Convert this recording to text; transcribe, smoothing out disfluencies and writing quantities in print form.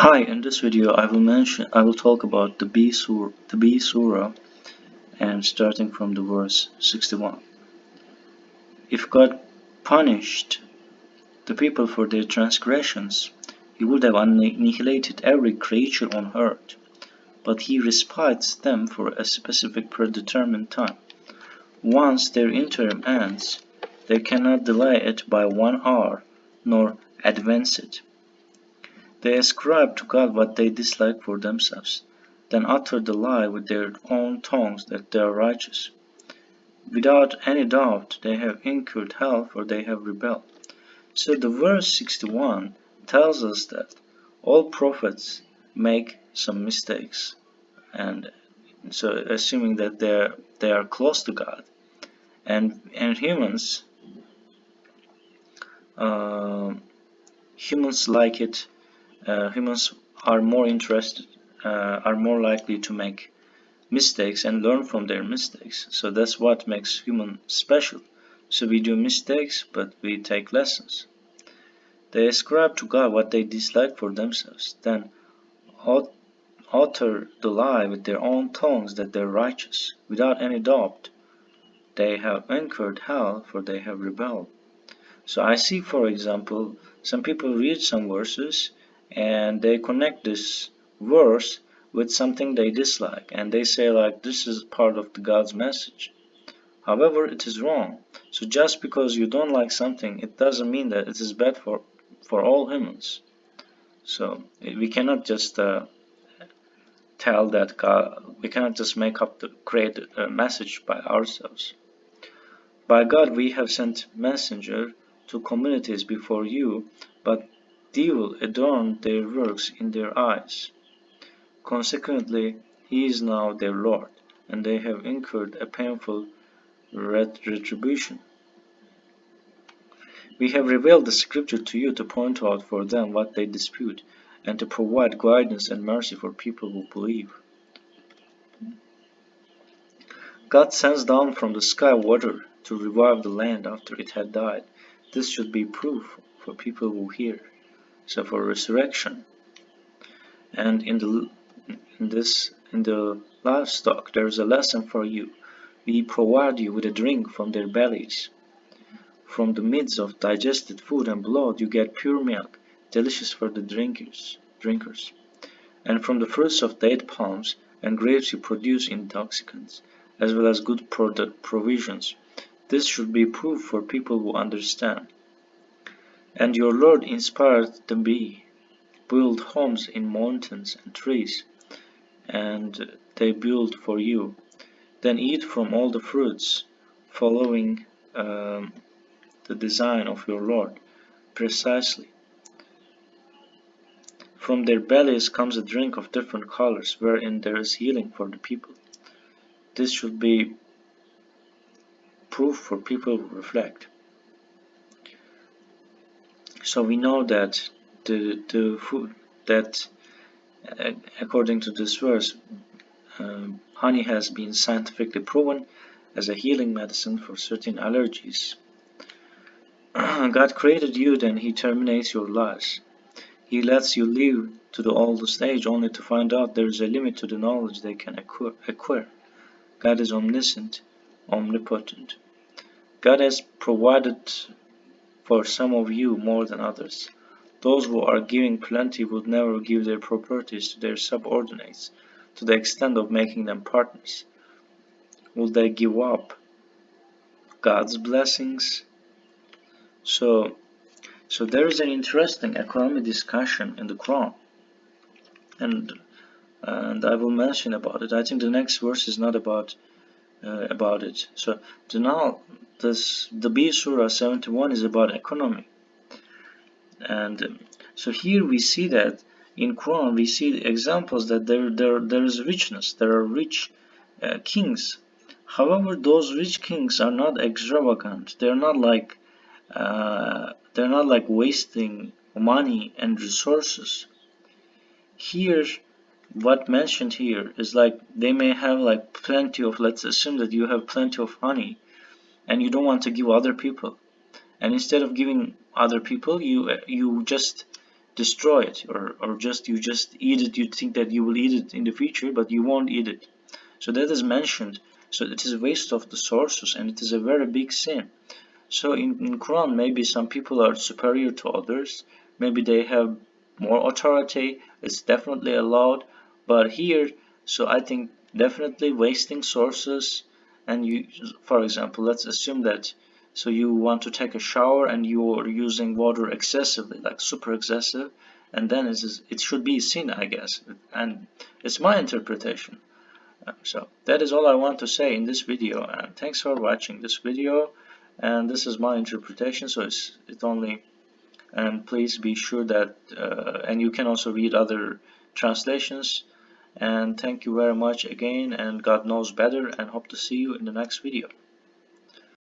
Hi, in this video I will talk about the B Surah, and starting from the verse 61. If God punished the people for their transgressions, he would have annihilated every creature on earth, but he respites them for a specific predetermined time. Once their interim ends, they cannot delay it by 1 hour, nor advance it. They ascribe to God what they dislike for themselves, then utter the lie with their own tongues that they are righteous. Without any doubt they have incurred hell, for they have rebelled. So the verse 61 tells us that all prophets make some mistakes, and so assuming that they are close to God, and uh, humans like it. Humans are more interested, are more likely to make mistakes and learn from their mistakes. So that's what makes human special. So we do mistakes, but we take lessons. They ascribe to God what they dislike for themselves, then utter the lie with their own tongues that they're righteous. Without any doubt, they have incurred hell, for they have rebelled. So I see, for example, some people read some verses and they connect this verse with something they dislike, and they say like this is part of the God's message. However, it is wrong. So just because you don't like something, it doesn't mean that it is bad for all humans. So we cannot just tell that God, we cannot just make up the create a message by ourselves. By God we have sent messenger to communities before you, but evil adorned their works in their eyes. Consequently, he is now their Lord, and they have incurred a painful retribution. We have revealed the scripture to you to point out for them what they dispute, and to provide guidance and mercy for people who believe. God sends down from the sky water to revive the land after it had died. This should be proof for people who hear. So for resurrection, and in the livestock, there is a lesson for you. We provide you with a drink from their bellies. From the midst of digested food and blood, you get pure milk, delicious for the drinkers. And from the fruits of date palms and grapes you produce intoxicants, as well as good provisions. This should be proof for people who understand. And your Lord inspired the bee, build homes in mountains and trees, and they build for you. Then eat from all the fruits, following the design of your Lord precisely. From their bellies comes a drink of different colors, wherein there is healing for the people. This should be proof for people who reflect. So we know that the food that, according to this verse, honey has been scientifically proven as a healing medicine for certain allergies. God created you, then He terminates your lives. He lets you live to the oldest age only to find out there is a limit to the knowledge they can acquire. God is omniscient, omnipotent. God has provided for some of you more than others. Those who are giving plenty would never give their properties to their subordinates, to the extent of making them partners. Will they give up God's blessings? So there is an interesting economic discussion in the Quran, and I will mention about it. I think the next verse is not about it. So the B Surah 71 is about economy, and so here we see that in Quran we see examples that there is richness. There are rich kings. However, those rich kings are not extravagant. They're not like wasting money and resources. Here, what mentioned here is like they may have like plenty of, let's assume that you have plenty of honey and you don't want to give other people, and instead of giving other people, you just destroy it, or just you just eat it. You think that you will eat it in the future, but you won't eat it. So that is mentioned. So it is a waste of the sources, and it is a very big sin. So in Quran, maybe some people are superior to others. Maybe they have more authority. It's definitely allowed. But here, so I think definitely wasting sources. And you, for example, let's assume that so you want to take a shower and you are using water excessively, like super excessive, and then it should be sin, I guess. And it's my interpretation. So that is all I want to say in this video, and thanks for watching this video. And this is my interpretation, so it only, and please be sure that and you can also read other translations. And thank you very much again, and God knows better, and hope to see you in the next video.